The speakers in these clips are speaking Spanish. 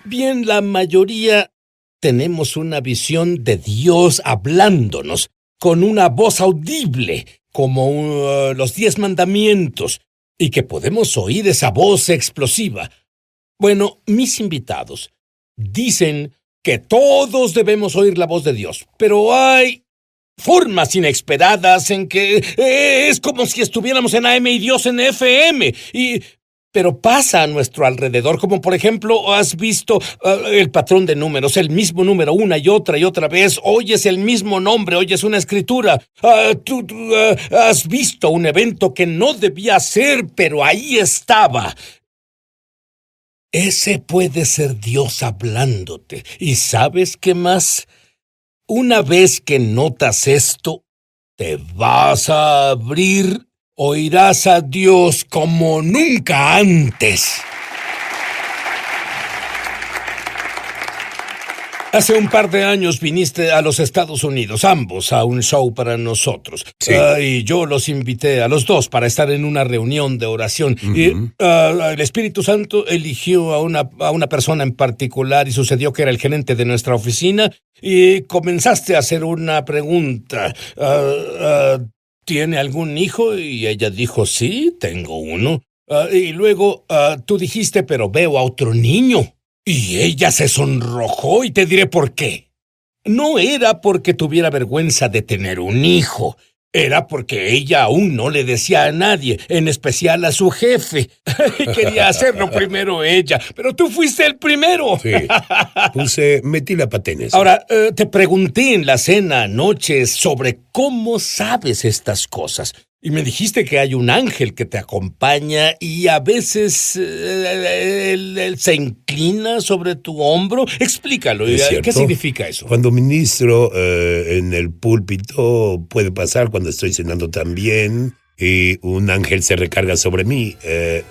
Bien, la mayoría tenemos una visión de Dios hablándonos con una voz audible, como los 10 mandamientos, y que podemos oír esa voz explosiva. Bueno, mis invitados dicen que todos debemos oír la voz de Dios, pero hay formas inesperadas en que es como si estuviéramos en AM y Dios en FM, pero pasa a nuestro alrededor, como por ejemplo, has visto el patrón de números, el mismo número una y otra vez, oyes el mismo nombre, oyes una escritura, tú has visto un evento que no debía ser, pero ahí estaba. Ese puede ser Dios hablándote. ¿Y sabes qué más? Una vez que notas esto, te vas a abrir, oirás a Dios como nunca antes. Hace un par de años viniste a los Estados Unidos, ambos, a un show para nosotros. Sí. Y yo los invité a los dos para estar en una reunión de oración. Y el Espíritu Santo eligió a una persona en particular y sucedió que era el gerente de nuestra oficina y comenzaste a hacer una pregunta. ¿Tiene algún hijo? Y ella dijo, sí, tengo uno. Y luego tú dijiste, pero veo a otro niño. Y ella se sonrojó y te diré por qué. No era porque tuviera vergüenza de tener un hijo. Era porque ella aún no le decía a nadie, en especial a su jefe. Quería hacerlo primero ella, pero tú fuiste el primero. Sí, metí la pata en eso. Ahora, te pregunté en la cena anoche sobre cómo sabes estas cosas. Y me dijiste que hay un ángel que te acompaña y a veces él se inclina sobre tu hombro. Explícalo. ¿Qué significa eso? Cuando ministro en el púlpito puede pasar cuando estoy cenando también y un ángel se recarga sobre mí.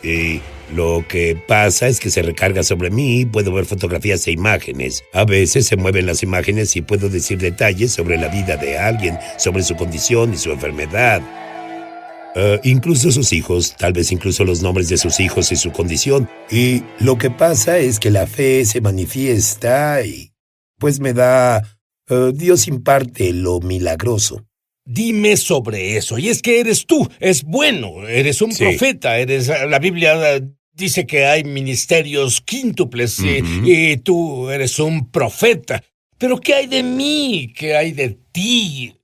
Y lo que pasa es que se recarga sobre mí y puedo ver fotografías e imágenes. A veces se mueven las imágenes y puedo decir detalles sobre la vida de alguien, sobre su condición y su enfermedad. Incluso sus hijos, tal vez incluso los nombres de sus hijos y su condición. Y lo que pasa es que la fe se manifiesta y pues me da... Dios imparte lo milagroso. Dime sobre eso. Y es que eres tú, es bueno, eres un profeta, la Biblia dice que hay ministerios quíntuples y tú eres un profeta. Pero ¿qué hay de mí? ¿Qué hay de ti?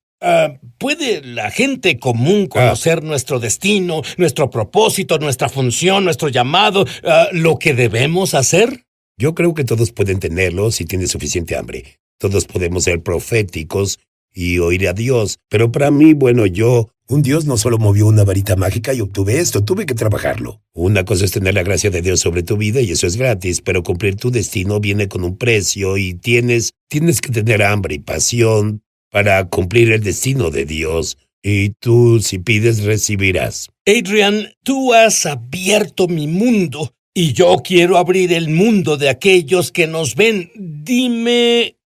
¿Puede la gente común conocer nuestro destino, nuestro propósito, nuestra función, nuestro llamado, lo que debemos hacer? Yo creo que todos pueden tenerlo si tienen suficiente hambre. Todos podemos ser proféticos y oír a Dios. Pero para mí, un Dios no solo movió una varita mágica y obtuve esto, tuve que trabajarlo. Una cosa es tener la gracia de Dios sobre tu vida y eso es gratis, pero cumplir tu destino viene con un precio y tienes que tener hambre y pasión para cumplir el destino de Dios. Y tú, si pides, recibirás. Adrian, tú has abierto mi mundo y yo quiero abrir el mundo de aquellos que nos ven. Dime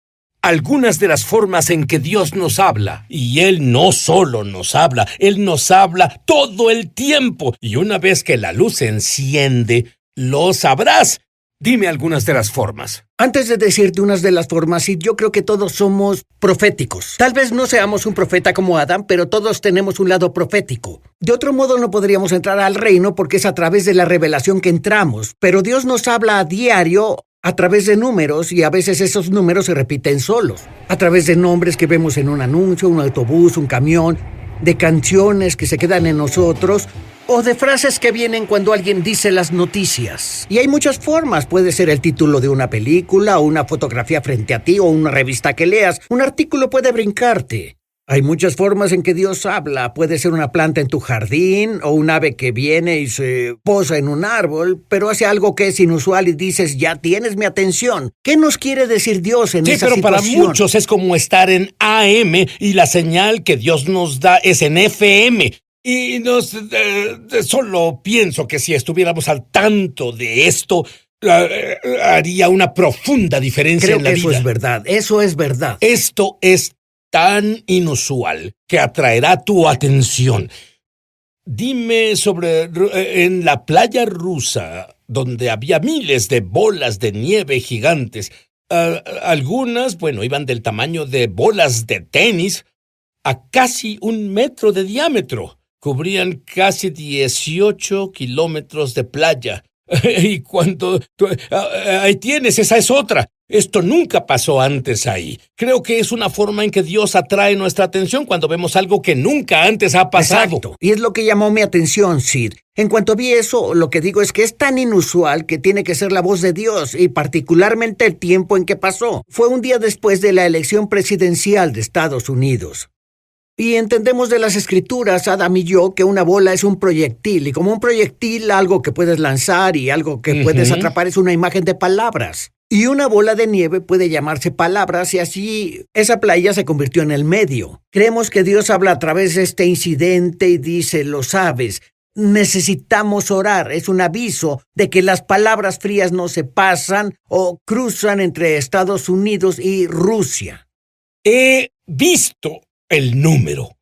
algunas de las formas en que Dios nos habla. Y Él no solo nos habla, Él nos habla todo el tiempo. Y una vez que la luz se enciende, lo sabrás. Dime algunas de las formas. Antes de decirte unas de las formas, sí, yo creo que todos somos proféticos. Tal vez no seamos un profeta como Adán, pero todos tenemos un lado profético. De otro modo no podríamos entrar al reino porque es a través de la revelación que entramos. Pero Dios nos habla a diario a través de números y a veces esos números se repiten solos. A través de nombres que vemos en un anuncio, un autobús, un camión, de canciones que se quedan en nosotros o de frases que vienen cuando alguien dice las noticias. Y hay muchas formas. Puede ser el título de una película, o una fotografía frente a ti, o una revista que leas. Un artículo puede brincarte. Hay muchas formas en que Dios habla. Puede ser una planta en tu jardín, o un ave que viene y se posa en un árbol, pero hace algo que es inusual y dices, ya tienes mi atención. ¿Qué nos quiere decir Dios en esa situación? Sí, pero para muchos es como estar en AM y la señal que Dios nos da es en FM. Y solo pienso que si estuviéramos al tanto de esto, haría una profunda diferencia en la vida. Creo que eso es verdad, eso es verdad. Esto es tan inusual que atraerá tu atención. Dime sobre en la playa rusa donde había miles de bolas de nieve gigantes. Algunas, iban del tamaño de bolas de tenis a casi 1 metro de diámetro. Cubrían casi 18 kilómetros de playa. Y ahí tienes, esa es otra. Esto nunca pasó antes ahí. Creo que es una forma en que Dios atrae nuestra atención cuando vemos algo que nunca antes ha pasado. Exacto. Y es lo que llamó mi atención, Sid. En cuanto vi eso, lo que digo es que es tan inusual que tiene que ser la voz de Dios, y particularmente el tiempo en que pasó. Fue un día después de la elección presidencial de Estados Unidos. Y entendemos de las escrituras, Adam y yo, que una bola es un proyectil, y como un proyectil, algo que puedes lanzar y algo que puedes atrapar es una imagen de palabras. Y una bola de nieve puede llamarse palabras, y así esa playa se convirtió en el medio. Creemos que Dios habla a través de este incidente y dice, lo sabes, necesitamos orar. Es un aviso de que las palabras frías no se pasan o cruzan entre Estados Unidos y Rusia. He visto el número.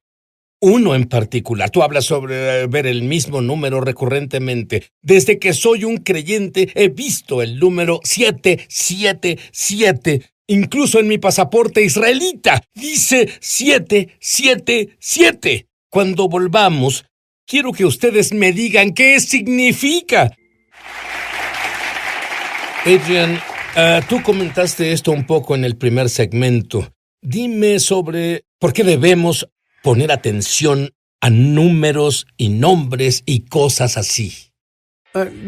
Uno en particular. Tú hablas sobre ver el mismo número recurrentemente. Desde que soy un creyente he visto el número 777. Incluso en mi pasaporte israelita dice 777. Cuando volvamos, quiero que ustedes me digan qué significa. Adrian, tú comentaste esto un poco en el primer segmento. Dime sobre por qué debemos poner atención a números y nombres y cosas así.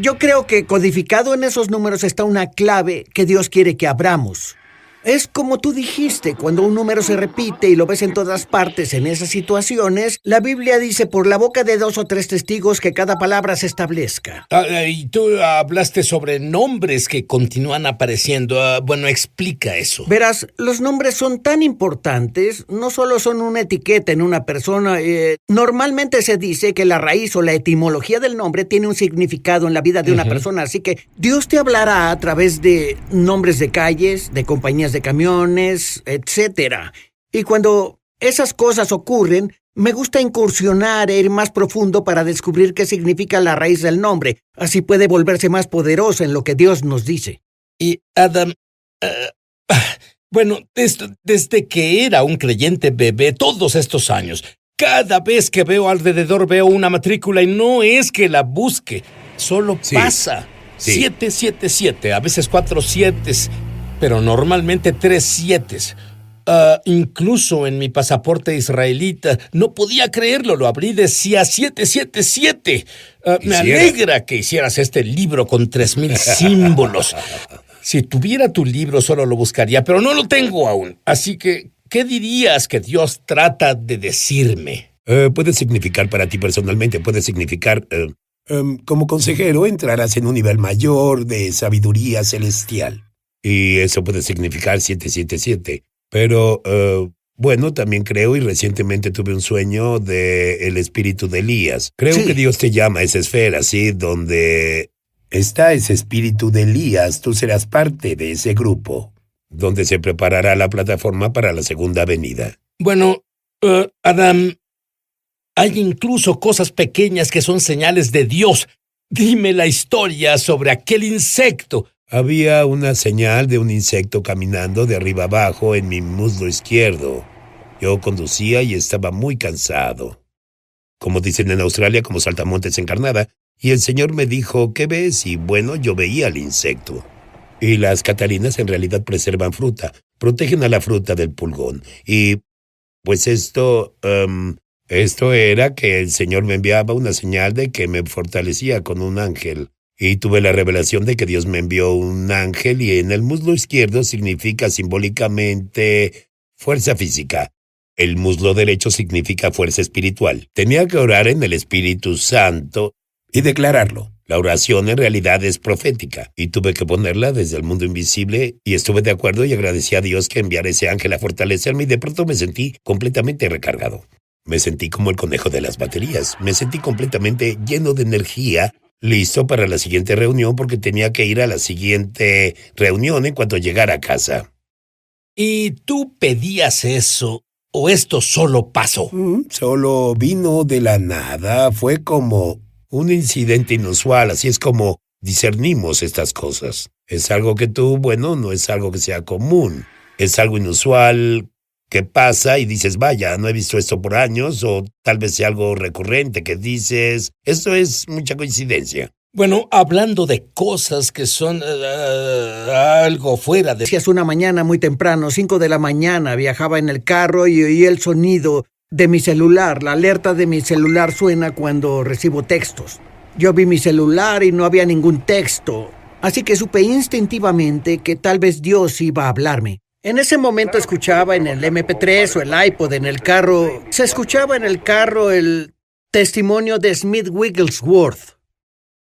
Yo creo que codificado en esos números está una clave que Dios quiere que abramos. Es como tú dijiste, cuando un número se repite y lo ves en todas partes en esas situaciones, la Biblia dice por la boca de 2 o 3 testigos que cada palabra se establezca. Y tú hablaste sobre nombres que continúan apareciendo. Explica eso. Verás, los nombres son tan importantes, no solo son una etiqueta en una persona. Normalmente se dice que la raíz o la etimología del nombre tiene un significado en la vida de una persona, así que Dios te hablará a través de nombres de calles, de compañías de camiones, etcétera. Y cuando esas cosas ocurren, me gusta incursionar e ir más profundo para descubrir qué significa la raíz del nombre. Así puede volverse más poderoso en lo que Dios nos dice. Y Adam, desde que era un creyente bebé todos estos años, cada vez que veo alrededor veo una matrícula y no es que la busque, solo pasa. 777, a veces 4 7s, pero normalmente 3 7s. Incluso en mi pasaporte israelita no podía creerlo, lo abrí, decía 777. Me alegra que hicieras este libro con 3,000 símbolos. Si tuviera tu libro solo lo buscaría, pero no lo tengo aún. Así que, ¿qué dirías que Dios trata de decirme? Puede significar para ti personalmente, puede significar... como consejero entrarás en un nivel mayor de sabiduría celestial. Y eso puede significar 777. Pero, también creo, y recientemente tuve un sueño de el espíritu de Elías. Creo que Dios te llama a esa esfera, ¿sí? Donde está ese espíritu de Elías, tú serás parte de ese grupo, donde se preparará la plataforma para la segunda venida. Adam, hay incluso cosas pequeñas que son señales de Dios. Dime la historia sobre aquel insecto. Había una señal de un insecto caminando de arriba abajo en mi muslo izquierdo. Yo conducía y estaba muy cansado. Como dicen en Australia, como saltamontes encarnada, y el Señor me dijo, ¿qué ves? Y yo veía al insecto. Y las catalinas en realidad preservan fruta, protegen a la fruta del pulgón. Y pues esto era que el Señor me enviaba una señal de que me fortalecía con un ángel. Y tuve la revelación de que Dios me envió un ángel y en el muslo izquierdo significa simbólicamente fuerza física. El muslo derecho significa fuerza espiritual. Tenía que orar en el Espíritu Santo y declararlo. La oración en realidad es profética y tuve que ponerla desde el mundo invisible y estuve de acuerdo y agradecí a Dios que enviara ese ángel a fortalecerme y de pronto me sentí completamente recargado. Me sentí como el conejo de las baterías. Me sentí completamente lleno de energía, listo para la siguiente reunión porque tenía que ir a la siguiente reunión en cuanto llegara a casa. ¿Y tú pedías eso o esto solo pasó? Solo vino de la nada. Fue como un incidente inusual, así es como discernimos estas cosas. Es algo que tú, bueno, no es algo que sea común. Es algo inusual que pasa y dices, vaya, no he visto esto por años, o tal vez sea algo recurrente que dices, esto es mucha coincidencia. Bueno, hablando de cosas que son algo fuera de... Hacías una mañana muy temprano, 5 de la mañana, viajaba en el carro y oí el sonido de mi celular. La alerta de mi celular suena cuando recibo textos. Yo vi mi celular y no había ningún texto, así que supe instintivamente que tal vez Dios iba a hablarme. En ese momento escuchaba en el MP3 o el iPod en el carro, se escuchaba en el carro el testimonio de Smith Wigglesworth.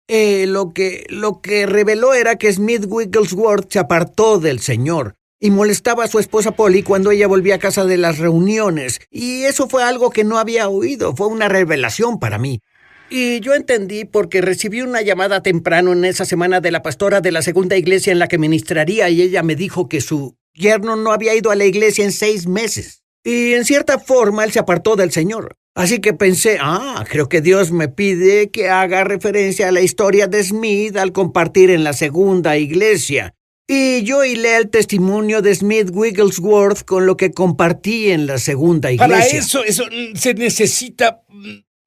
Lo que reveló era que Smith Wigglesworth se apartó del Señor y molestaba a su esposa Polly cuando ella volvía a casa de las reuniones. Y eso fue algo que no había oído, fue una revelación para mí. Y yo entendí porque recibí una llamada temprano en esa semana de la pastora de la segunda iglesia en la que ministraría y ella me dijo que su yerno no había ido a la iglesia en 6 meses. Y en cierta forma él se apartó del Señor. Así que pensé, creo que Dios me pide que haga referencia a la historia de Smith al compartir en la segunda iglesia. Y yo hilé el testimonio de Smith Wigglesworth con lo que compartí en la segunda iglesia. Para eso se necesita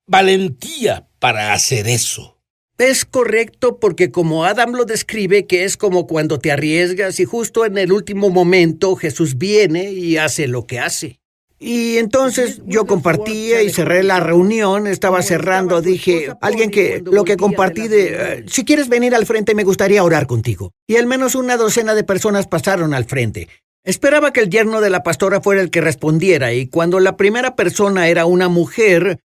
valentía para hacer eso. Es correcto porque como Adam lo describe, que es como cuando te arriesgas y justo en el último momento Jesús viene y hace lo que hace. Y entonces yo compartía y cerré la reunión, estaba cerrando, dije, alguien que lo que compartí si quieres venir al frente me gustaría orar contigo. Y al menos una docena de personas pasaron al frente. Esperaba que el yerno de la pastora fuera el que respondiera, y cuando la primera persona era una mujer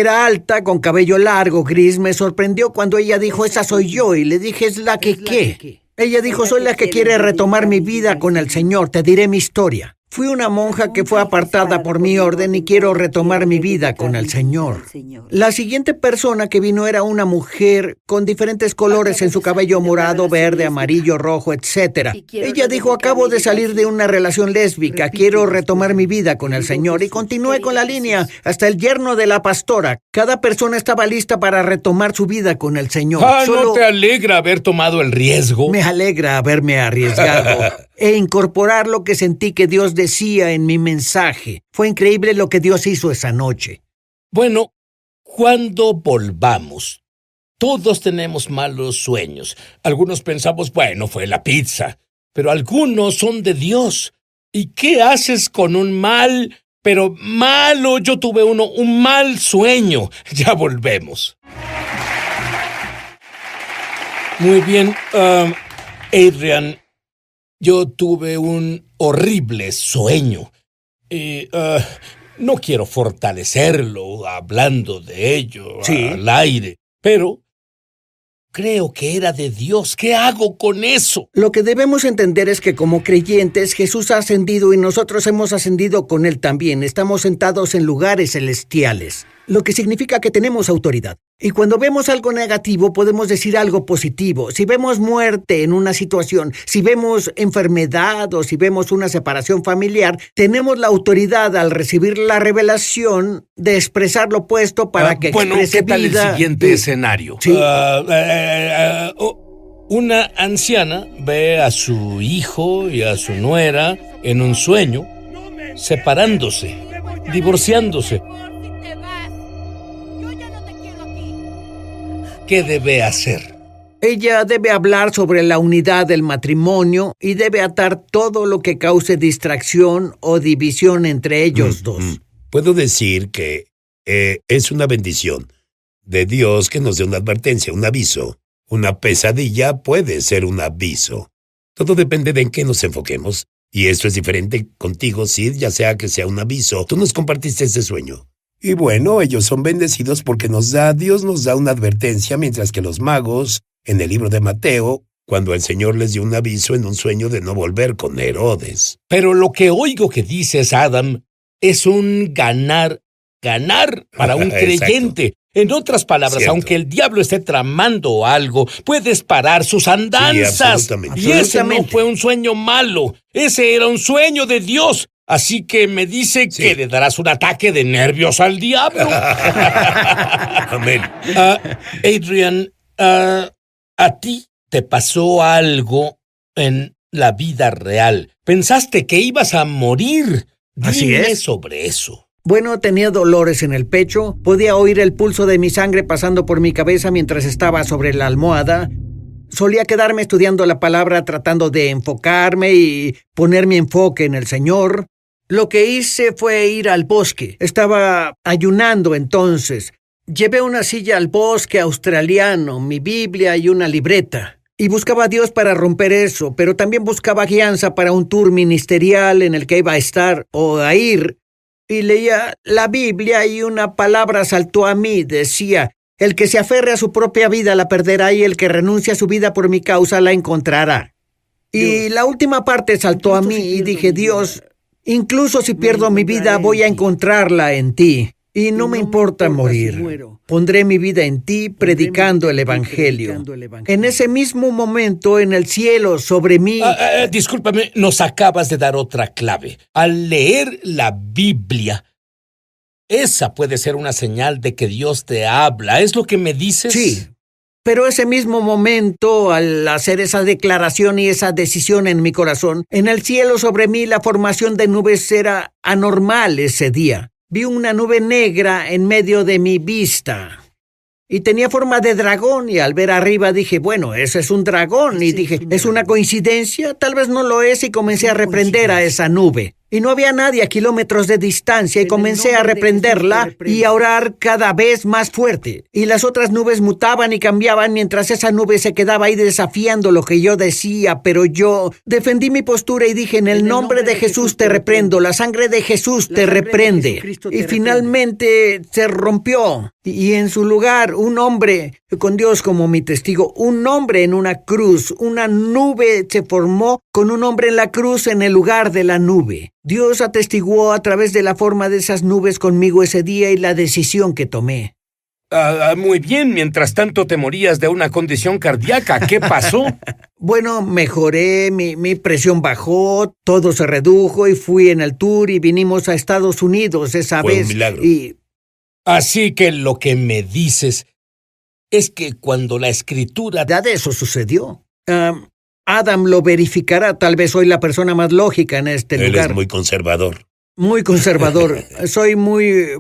alta con cabello largo, gris, me sorprendió cuando ella dijo, esa soy yo, y le dije, ¿es la que qué? Ella dijo, soy la que quiere retomar mi vida con el Señor, te diré mi historia. Fui una monja que fue apartada por mi orden y quiero retomar mi vida con el Señor. La siguiente persona que vino era una mujer con diferentes colores en su cabello morado, verde, amarillo, rojo, etc. Ella dijo, acabo de salir de una relación lésbica, quiero retomar mi vida con el Señor. Y continué con la línea hasta el yerno de la pastora. Cada persona estaba lista para retomar su vida con el Señor. ¿No te alegra haber tomado el riesgo? Me alegra haberme arriesgado e incorporar lo que sentí que Dios decía en mi mensaje. Fue increíble lo que Dios hizo esa noche. Bueno, cuando volvamos, todos tenemos malos sueños. Algunos pensamos, bueno, fue la pizza, pero algunos son de Dios. ¿Y qué haces con un mal, pero malo? Yo tuve un mal sueño. Ya volvemos. Muy bien, Adrian. Yo tuve un horrible sueño y no quiero fortalecerlo hablando de ello al aire, pero creo que era de Dios. ¿Qué hago con eso? Lo que debemos entender es que como creyentes Jesús ha ascendido y nosotros hemos ascendido con Él también. Estamos sentados en lugares celestiales, lo que significa que tenemos autoridad. Y cuando vemos algo negativo, podemos decir algo positivo. Si vemos muerte en una situación, si vemos enfermedad o si vemos una separación familiar, tenemos la autoridad al recibir la revelación de expresar lo opuesto para que exprese ¿qué tal vida? El siguiente escenario? Sí. Una anciana ve a su hijo y a su nuera en un sueño, separándose, divorciándose. ¿Qué debe hacer? Ella debe hablar sobre la unidad del matrimonio y debe atar todo lo que cause distracción o división entre ellos dos. Puedo decir que es una bendición de Dios que nos dé una advertencia, un aviso. Una pesadilla puede ser un aviso. Todo depende de en qué nos enfoquemos. Y esto es diferente contigo, Sid, ya sea que sea un aviso. Tú nos compartiste ese sueño. Y bueno, ellos son bendecidos porque Dios nos da una advertencia, mientras que los magos, en el libro de Mateo, cuando el Señor les dio un aviso en un sueño de no volver con Herodes. Pero lo que oigo que dices, Adam, es un ganar para un creyente. En otras palabras, Cierto. Aunque el diablo esté tramando algo, puedes parar sus andanzas. Sí, absolutamente. Y ese no fue un sueño malo, ese era un sueño de Dios. Así que me dice que le darás un ataque de nervios al diablo. Amén. Adrian, A ti te pasó algo en la vida real. Pensaste que ibas a morir. Así Dime es. sobre eso. Bueno, tenía dolores en el pecho, podía oír el pulso de mi sangre pasando por mi cabeza mientras estaba sobre la almohada. Solía quedarme estudiando la palabra, tratando de enfocarme y poner mi enfoque en el Señor. Lo que hice fue ir al bosque. Estaba ayunando entonces. Llevé una silla al bosque australiano, mi Biblia y una libreta. Y buscaba a Dios para romper eso, pero también buscaba guianza para un tour ministerial en el que iba a estar o a ir. Y leía la Biblia y una palabra saltó a mí. Decía: el que se aferre a su propia vida la perderá y el que renuncie a su vida por mi causa la encontrará. Y la última parte saltó a mí y dije: Dios, incluso si pierdo mi vida voy a encontrarla en ti. Y no me importa morir. Pondré mi vida en ti predicando el Evangelio. En ese mismo momento, en el cielo, sobre mí... Discúlpame, nos acabas de dar otra clave. Al leer la Biblia, esa puede ser una señal de que Dios te habla. ¿Es lo que me dices? Sí. Pero ese mismo momento, al hacer esa declaración y esa decisión en mi corazón, en el cielo sobre mí la formación de nubes era anormal ese día. Vi una nube negra en medio de mi vista. Y tenía forma de dragón, y al ver arriba dije: bueno, ese es un dragón. Y dije: ¿es una coincidencia? Tal vez no lo es, y comencé a reprender a esa nube. Y no había nadie a kilómetros de distancia, y comencé a reprenderla y a orar cada vez más fuerte. Y las otras nubes mutaban y cambiaban mientras esa nube se quedaba ahí desafiando lo que yo decía, pero yo defendí mi postura y dije: en el nombre de Jesús te reprendo, la sangre de Jesús te reprende. Y finalmente se rompió. Y en su lugar, un hombre, con Dios como mi testigo, un hombre en una cruz, una nube se formó con un hombre en la cruz en el lugar de la nube. Dios atestiguó a través de la forma de esas nubes conmigo ese día y la decisión que tomé. Muy bien, mientras tanto te morías de una condición cardíaca. ¿Qué pasó? Bueno, mejoré, mi presión bajó, todo se redujo y fui en el tour y vinimos a Estados Unidos esa Fue vez. un milagro. Así que lo que me dices es que cuando la Escritura... Ya de eso sucedió. Adam lo verificará. Tal vez soy la persona más lógica en este Él lugar. es muy conservador. Muy conservador. Soy muy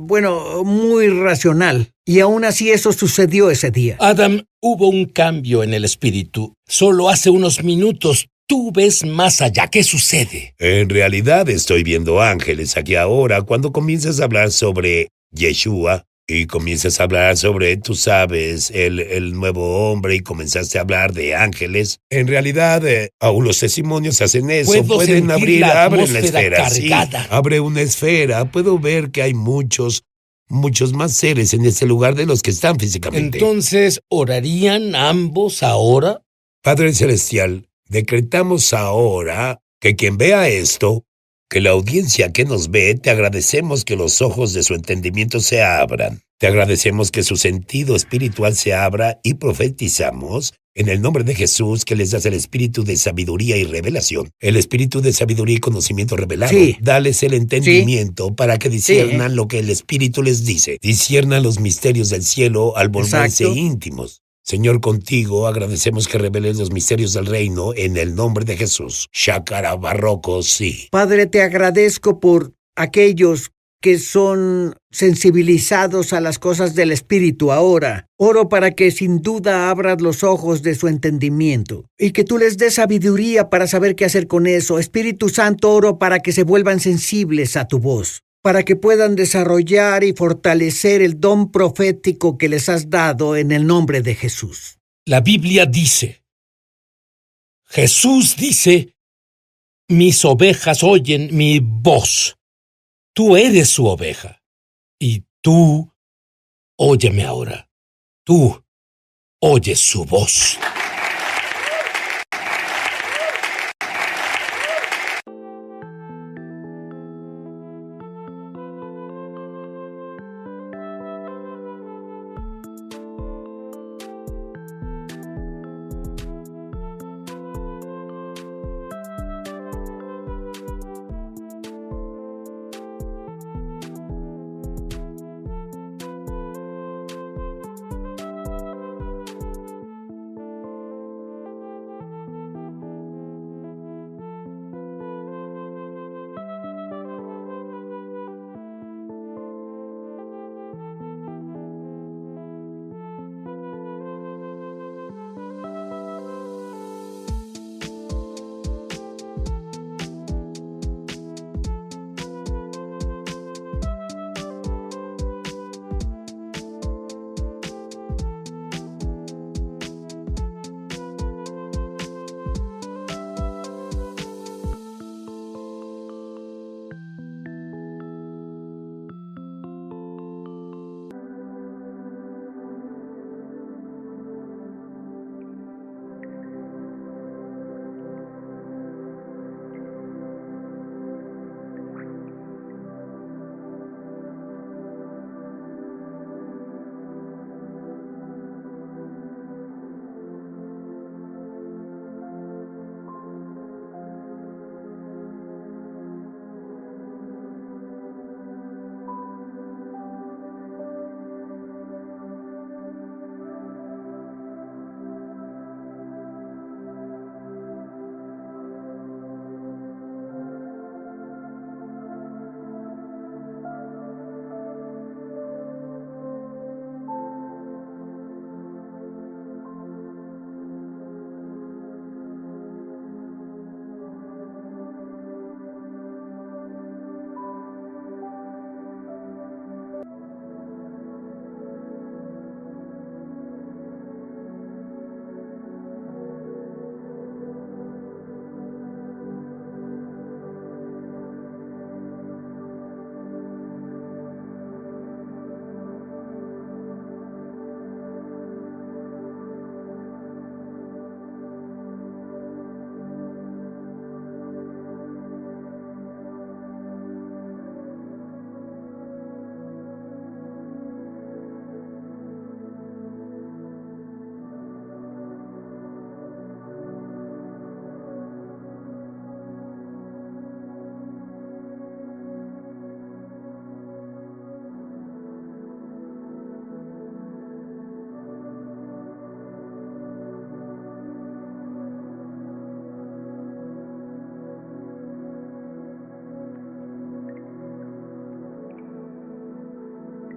racional. Y aún así eso sucedió ese día. Adam, hubo un cambio en el espíritu. Solo hace unos minutos tú ves más allá. ¿Qué sucede? En realidad estoy viendo ángeles aquí ahora. Cuando comienzas a hablar sobre Yeshua y comienzas a hablar sobre, tú sabes, el nuevo hombre, y comenzaste a hablar de ángeles, en realidad aún los testimonios hacen eso. Pueden abren la esfera. Sí, abre una esfera. Puedo ver que hay muchos más seres en este lugar de los que están físicamente. Entonces, ¿orarían ambos ahora? Padre Celestial, decretamos ahora que quien vea esto, que la audiencia que nos ve, te agradecemos que los ojos de su entendimiento se abran. Te agradecemos que su sentido espiritual se abra y profetizamos en el nombre de Jesús que les das el espíritu de sabiduría y revelación. El espíritu de sabiduría y conocimiento revelado. Sí. Dales el entendimiento para que disciernan lo que el espíritu les dice. Disciernan los misterios del cielo al volverse Exacto. íntimos. Señor, contigo agradecemos que reveles los misterios del reino en el nombre de Jesús. Shakara Barroco, sí. Padre, te agradezco por aquellos que son sensibilizados a las cosas del Espíritu ahora. Oro para que sin duda abras los ojos de su entendimiento y que tú les des sabiduría para saber qué hacer con eso. Espíritu Santo, oro para que se vuelvan sensibles a tu voz, para que puedan desarrollar y fortalecer el don profético que les has dado en el nombre de Jesús. La Biblia dice, Jesús dice, mis ovejas oyen mi voz. Tú eres su oveja. Y tú, óyeme ahora. Tú oyes su voz.